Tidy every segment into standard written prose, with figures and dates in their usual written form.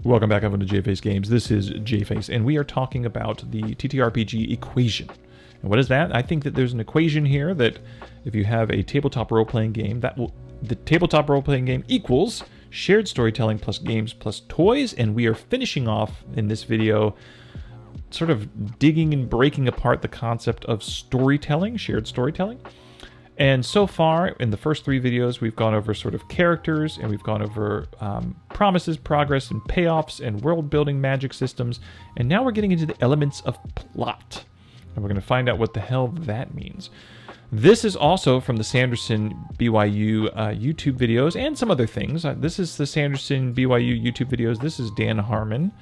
Welcome back over to Jface Games. This is Jface, and we are talking about the TTRPG equation. And what is that? I think that there's an equation here that if you have a tabletop role-playing game, the tabletop role-playing game equals shared storytelling plus games plus toys, and we are finishing off in this video sort of digging and breaking apart the concept of storytelling, shared storytelling. And so far, in the first three videos, we've gone over sort of characters, and we've gone over promises, progress, and payoffs, and world-building magic systems. And now we're getting into the elements of plot. And we're going to find out what the hell that means. This is also from the Sanderson BYU YouTube videos, and some other things. This is the Sanderson BYU YouTube videos. This is Dan Harmon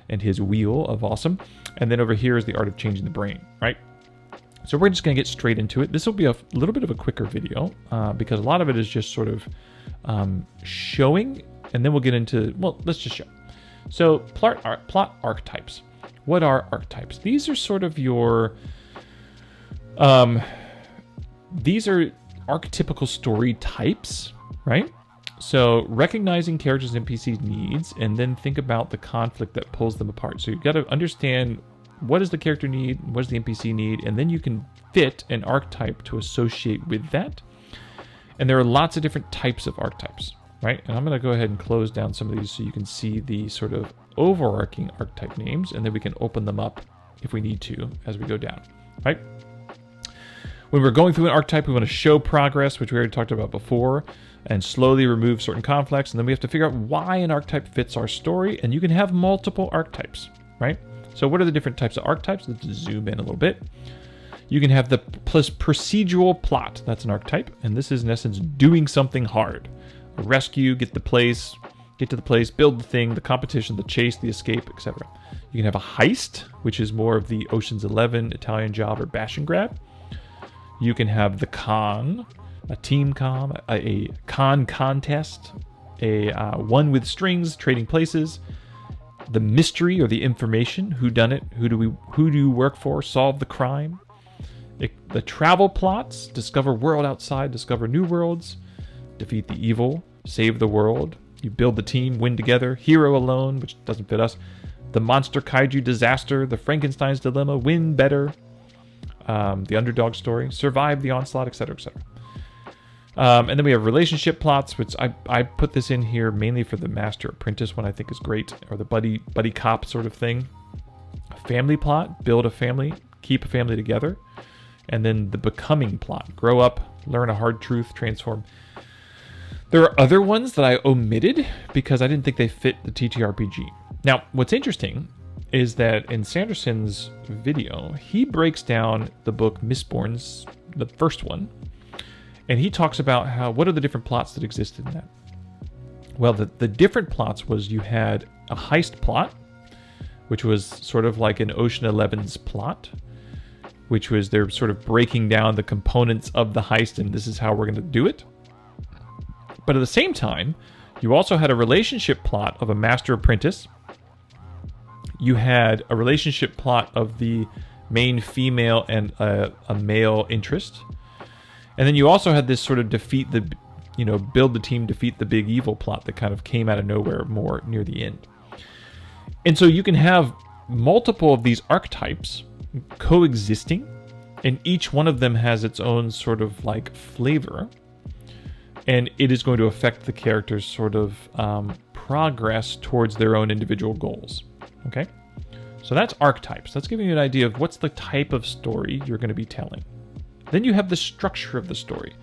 and his Wheel of Awesome. And then over here is The Art of Changing the Brain, right? So we're just going to get straight into it. This will be a little bit of a quicker video because a lot of it is just sort of showing, and then we'll get into, well, let's just show. So plot archetypes. What are archetypes? These are sort of your, these are archetypical story types, right? So recognizing characters and NPCs' needs, and then think about the conflict that pulls them apart. So you've got to understand what does the character need, what does the NPC need, and then you can fit an archetype to associate with that. And there are lots of different types of archetypes, right? And I'm going to go ahead and close down some of these so you can see the sort of overarching archetype names, and then we can open them up if we need to as we go down, right? When we're going through an archetype, we want to show progress, which we already talked about before, and slowly remove certain conflicts, and then we have to figure out why an archetype fits our story, and you can have multiple archetypes, right? So what are the different types of archetypes? Let's zoom in a little bit. You can have the procedural plot. That's an archetype. And this is, in essence, doing something hard. A rescue, get to the place, build the thing, the competition, the chase, the escape, etc. You can have a heist, which is more of the Ocean's 11, Italian Job, or bash and grab. You can have the con, a team con, a con contest, a one with strings, trading places. The mystery or the information, who done it, who do you work for, solve the crime. The travel plots, discover world outside, discover new worlds, defeat the evil, save the world. You build the team, win together, hero alone, which doesn't fit us. The monster kaiju disaster, the Frankenstein's dilemma, win better. The underdog story, survive the onslaught, etc., etc. And then we have relationship plots, which I put this in here mainly for the master apprentice one I think is great, or the buddy cop sort of thing. A family plot, build a family, keep a family together. And then the becoming plot, grow up, learn a hard truth, transform. There are other ones that I omitted because I didn't think they fit the TTRPG. Now, what's interesting is that in Sanderson's video, he breaks down the book Mistborn's, the first one, and he talks about what are the different plots that existed in that. Well, the different plots was you had a heist plot, which was sort of like an Ocean 11's plot, which was they're sort of breaking down the components of the heist, and this is how we're going to do it. But at the same time, you also had a relationship plot of a master apprentice. You had a relationship plot of the main female and a male interest. And then you also had this sort of build the team, defeat the big evil plot that kind of came out of nowhere more near the end. And so you can have multiple of these archetypes coexisting, and each one of them has its own sort of like flavor, and it is going to affect the character's sort of progress towards their own individual goals. Okay? So that's archetypes. That's giving you an idea of what's the type of story you're going to be telling. Then you have the structure of the story.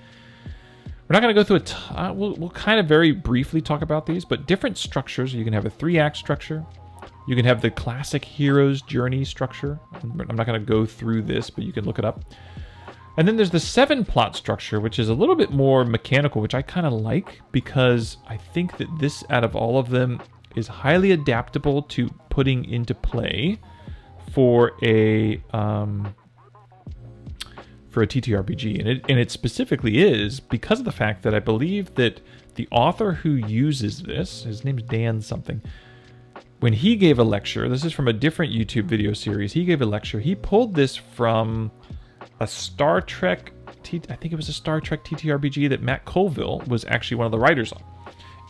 We're not going to go through we'll kind of very briefly talk about these, but different structures. You can have a 3-act structure. You can have the classic hero's journey structure. I'm not going to go through this, but you can look it up. And then there's the 7-plot structure, which is a little bit more mechanical, which I kind of like because I think that this, out of all of them, is highly adaptable to putting into play for a TTRPG, and it specifically is because of the fact that I believe that the author who uses this, his name's Dan something, when he gave a lecture, this is from a different YouTube video series, he gave a lecture, he pulled this from a Star Trek, I think it was a Star Trek TTRPG that Matt Colville was actually one of the writers on.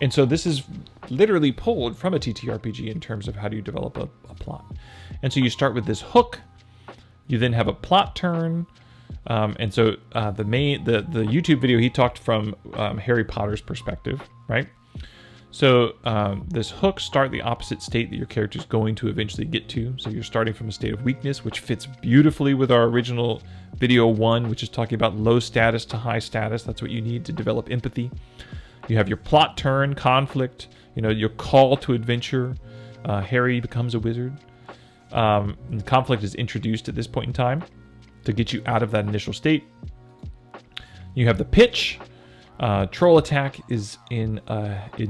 And so this is literally pulled from a TTRPG in terms of how do you develop a plot. And so you start with this hook, you then have a plot turn, and so the YouTube video, he talked from Harry Potter's perspective, right? So this hook, start the opposite state that your character is going to eventually get to. So you're starting from a state of weakness, which fits beautifully with our original video 1, which is talking about low status to high status. That's what you need to develop empathy. You have your plot turn, conflict, your call to adventure. Harry becomes a wizard. And conflict is introduced at this point in time to get you out of that initial state. You have the pitch. Troll attack is in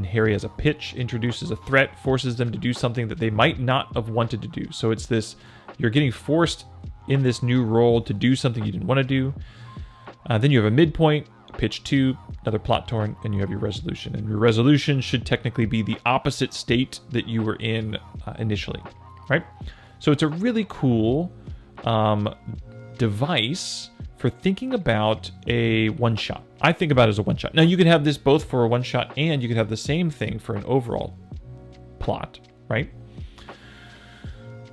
Harry as a pitch, introduces a threat, forces them to do something that they might not have wanted to do. So it's this, you're getting forced in this new role to do something you didn't want to do. Then you have a midpoint, pitch 2, another plot turn, and you have your resolution. And your resolution should technically be the opposite state that you were in initially, right? So it's a really cool device for thinking about a one-shot. I think about it as a one-shot. Now, you could have this both for a one-shot and you could have the same thing for an overall plot, right?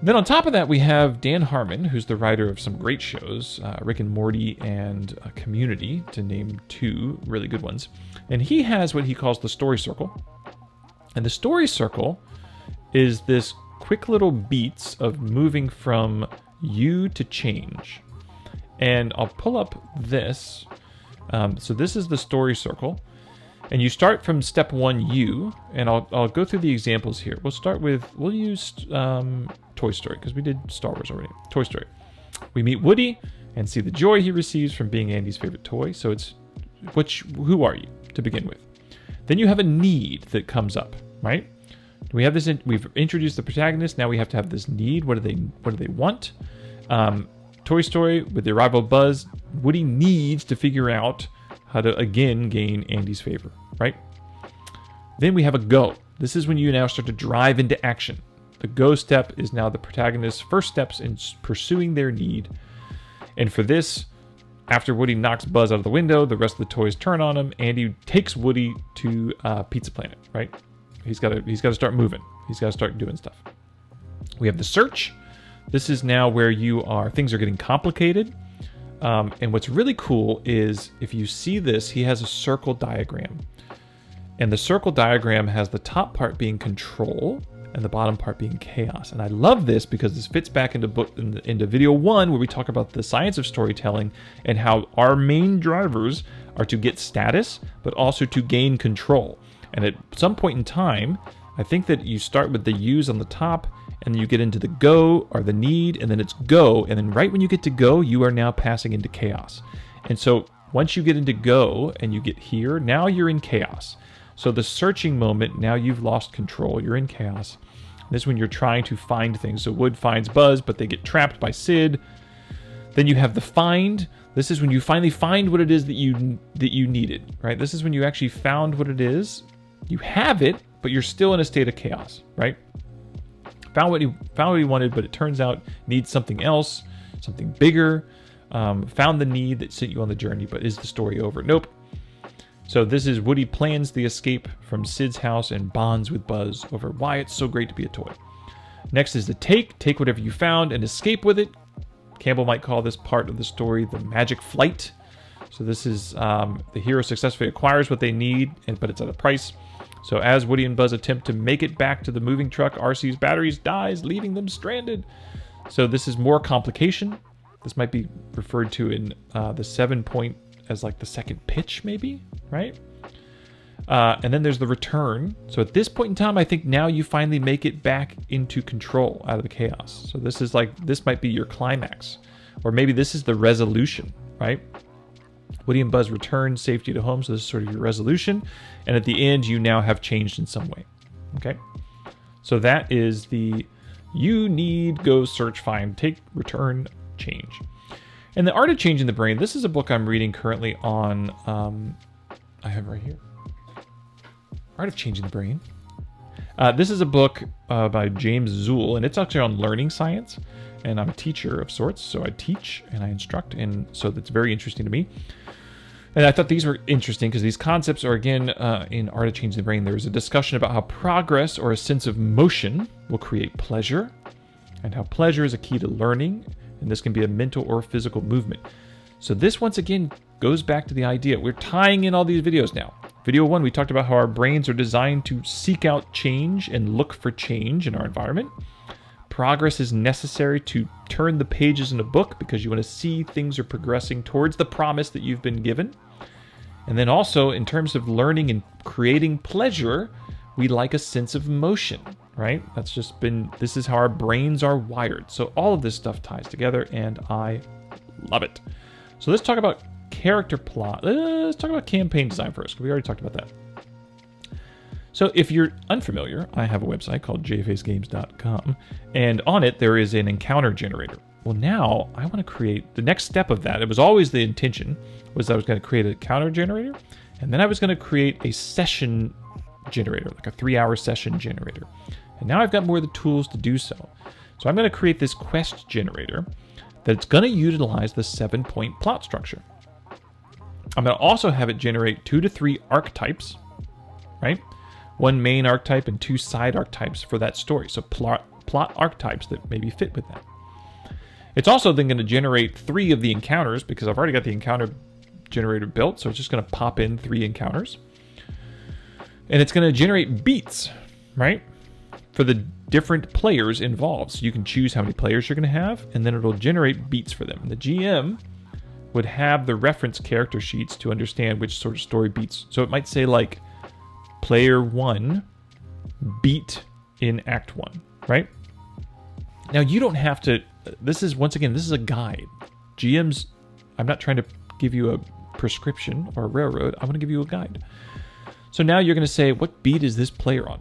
Then on top of that, we have Dan Harmon, who's the writer of some great shows, Rick and Morty and Community, to name 2 really good ones. And he has what he calls the story circle. And the story circle is this quick little beats of moving from you to change. And I'll pull up this. So this is the story circle. And you start from step 1, you, and I'll go through the examples here. We'll use Toy Story, because we did Star Wars already. Toy Story. We meet Woody and see the joy he receives from being Andy's favorite toy. So it's, who are you, to begin with? Then you have a need that comes up, right? We have this, we've introduced the protagonist, now we have to have this need. What do they want? Toy Story, with the arrival of Buzz, Woody needs to figure out how to, again, gain Andy's favor, right? Then we have a go. This is when you now start to drive into action. The go step is now the protagonist's first steps in pursuing their need. And for this, after Woody knocks Buzz out of the window, the rest of the toys turn on him. Andy takes Woody to Pizza Planet, right? He's got to start moving. He's got to start doing stuff. We have the search. This is now where things are getting complicated. And what's really cool is if you see this, he has a circle diagram. And the circle diagram has the top part being control and the bottom part being chaos. And I love this because this fits back into video 1, where we talk about the science of storytelling and how our main drivers are to get status, but also to gain control. And at some point in time, I think that you start with the use on the top, and then you get into the go or the need, and then it's go. And then right when you get to go, you are now passing into chaos. And so once you get into go and you get here, now you're in chaos. So the searching moment, now you've lost control. You're in chaos. This is when you're trying to find things. So Wood finds Buzz, but they get trapped by Sid. Then you have the find. This is when you finally find what it is that you needed, right? This is when you actually found what it is. You have it, but you're still in a state of chaos, right? Found what you wanted, but it turns out needs something else, something bigger. Found the need that sent you on the journey, but is the story over? Nope. So this is Woody plans the escape from Sid's house and bonds with Buzz over why it's so great to be a toy. Next is the take. Take whatever you found and escape with it. Campbell might call this part of the story the magic flight. So this is the hero successfully acquires what they need, but it's at a price. So as Woody and Buzz attempt to make it back to the moving truck, RC's batteries dies, leaving them stranded. So this is more complication. This might be referred to in the 7 point as like the second pitch, maybe, right? And then there's the return. So at this point in time, I think now you finally make it back into control out of the chaos. So this is like, this might be your climax, or maybe this is the resolution, right? Woody and Buzz return safety to home. So this is sort of your resolution. And at the end, you now have changed in some way. Okay. So that is the you need, go, search, find, take, return, change. And the Art of Changing the Brain. This is a book I'm reading currently on, I have it right here. Art of Changing the Brain. This is a book by James Zool, and it's actually on learning science. And I'm a teacher of sorts, so I teach and I instruct, and so that's very interesting to me. And I thought these were interesting because these concepts are, again, in Art of Changing the Brain. There's a discussion about how progress or a sense of motion will create pleasure, and how pleasure is a key to learning, and this can be a mental or physical movement. So this, once again, goes back to the idea. We're tying in all these videos now. Video 1, we talked about how our brains are designed to seek out change and look for change in our environment. Progress is necessary to turn the pages in a book because you want to see things are progressing towards the promise that you've been given. And then also, in terms of learning and creating pleasure, we like a sense of motion, right? This is how our brains are wired. So all of this stuff ties together, and I love it. So let's talk about character plot. Let's talk about campaign design first. We already talked about that. So if you're unfamiliar, I have a website called jfacegames.com, and on it there is an encounter generator. Well, now I want to create the next step of that. It was always the intention was I was going to create an encounter generator, and then I was going to create a session generator, like a 3-hour session generator. And now I've got more of the tools to do so. So I'm going to create this quest generator that's going to utilize the 7-point plot structure. I'm going to also have it generate 2 to 3 archetypes, right? 1 main archetype and 2 side archetypes for that story. So plot archetypes that maybe fit with that. It's also then going to generate 3 of the encounters because I've already got the encounter generator built. So it's just going to pop in 3 encounters. And it's going to generate beats, right? For the different players involved. So you can choose how many players you're going to have, and then it'll generate beats for them. And the GM would have the reference character sheets to understand which sort of story beats. So it might say like player 1 beat in act 1, right? Now you don't have to, this is a guide. GMs, I'm not trying to give you a prescription or a railroad. I want to give you a guide. So now you're going to say, what beat is this player on?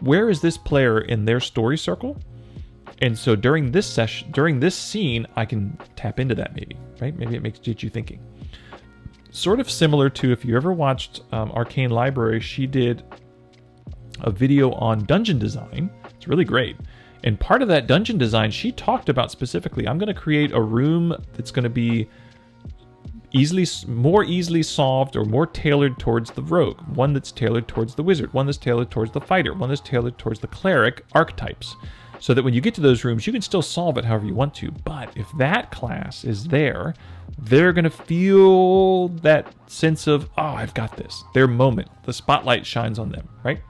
Where is this player in their story circle? And so during this session, during this scene, I can tap into that maybe, right? Maybe it gets you thinking. Sort of similar to if you ever watched Arcane Library, she did a video on dungeon design. It's really great. And part of that dungeon design, she talked about specifically, I'm going to create a room that's going to be more easily solved or more tailored towards the rogue, one that's tailored towards the wizard, one that's tailored towards the fighter, one that's tailored towards the cleric archetypes, so that when you get to those rooms, you can still solve it however you want to. But if that class is there, they're going to feel that sense of, oh, I've got this. Their moment. The spotlight shines on them, right?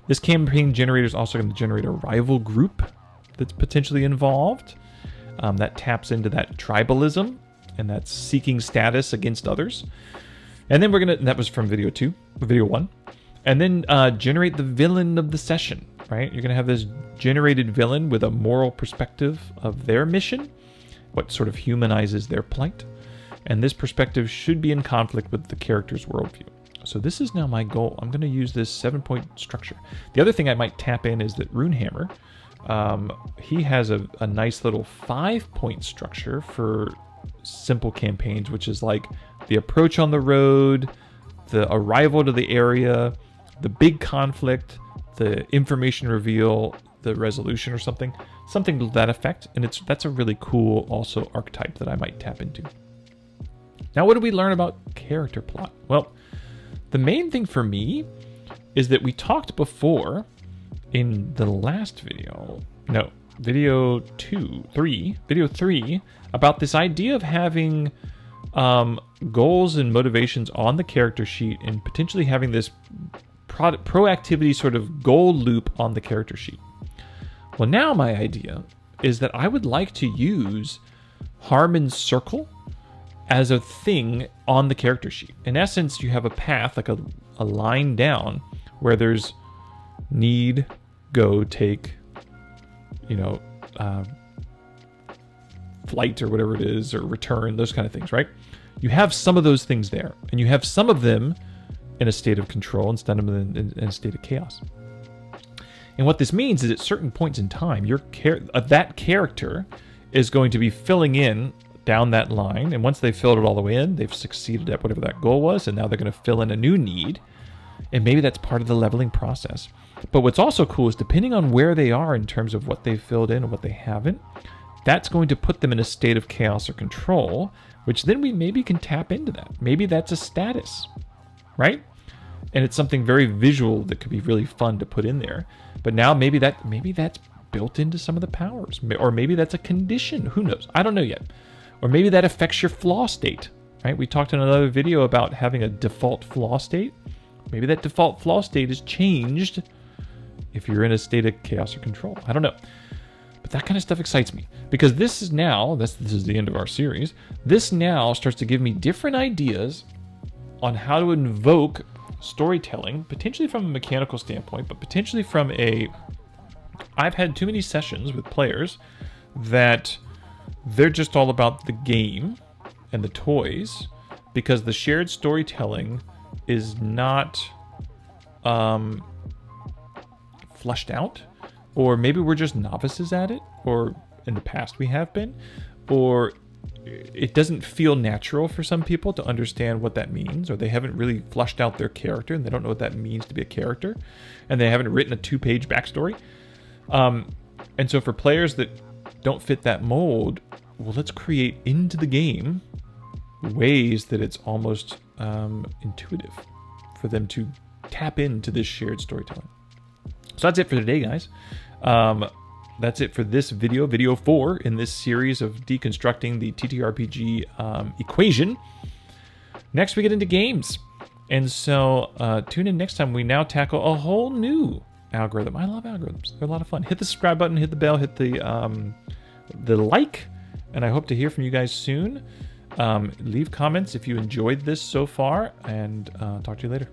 This campaign generator is also going to generate a rival group that's potentially involved. That taps into that tribalism, and that's seeking status against others. And then that was from video 1. And then generate the villain of the session, right? You're going to have this generated villain with a moral perspective of their mission, what sort of humanizes their plight. And this perspective should be in conflict with the character's worldview. So this is now my goal. I'm going to use this 7-point structure. The other thing I might tap in is that Runehammer, he has a nice little 5-point structure for simple campaigns, which is like the approach on the road, the arrival to the area, the big conflict, the information reveal, the resolution or something to that effect. And that's a really cool also archetype that I might tap into. Now, what did we learn about character plot? Well, the main thing for me is that we talked before in the last video 3, about this idea of having goals and motivations on the character sheet and potentially having this proactivity sort of goal loop on the character sheet. Well, now my idea is that I would like to use Harmon's Circle as a thing on the character sheet. In essence, you have a path, like a line down, where there's need, go, take, flight or whatever it is, or return, those kind of things, right? You have some of those things there, and you have some of them in a state of control instead of in a state of chaos. And what this means is at certain points in time, that character is going to be filling in down that line, and once they've filled it all the way in, they've succeeded at whatever that goal was, and now they're going to fill in a new need, and maybe that's part of the leveling process. But what's also cool is depending on where they are in terms of what they've filled in and what they haven't, that's going to put them in a state of chaos or control, which then we maybe can tap into that. Maybe that's a status, right? And it's something very visual that could be really fun to put in there. But now maybe that's built into some of the powers, or maybe that's a condition. Who knows? I don't know yet. Or maybe that affects your flaw state, right? We talked in another video about having a default flaw state. Maybe that default flaw state is changed if you're in a state of chaos or control. I don't know. But that kind of stuff excites me, because this is the end of our series. This now starts to give me different ideas on how to invoke storytelling, potentially from a mechanical standpoint, but potentially from I've had too many sessions with players that they're just all about the game and the toys, because the shared storytelling is not flushed out, or maybe we're just novices at it, or in the past we have been, or it doesn't feel natural for some people to understand what that means, or they haven't really flushed out their character and they don't know what that means to be a character, and they haven't written a 2-page backstory. And so for players that don't fit that mold, well, let's create into the game ways that it's almost intuitive for them to tap into this shared storytelling. So that's it for today, guys. That's it for this video, video 4 in this series of deconstructing the TTRPG equation. Next, we get into games. And so tune in next time. We now tackle a whole new algorithm. I love algorithms. They're a lot of fun. Hit the subscribe button, hit the bell, hit the like, and I hope to hear from you guys soon. Leave comments if you enjoyed this so far, and talk to you later.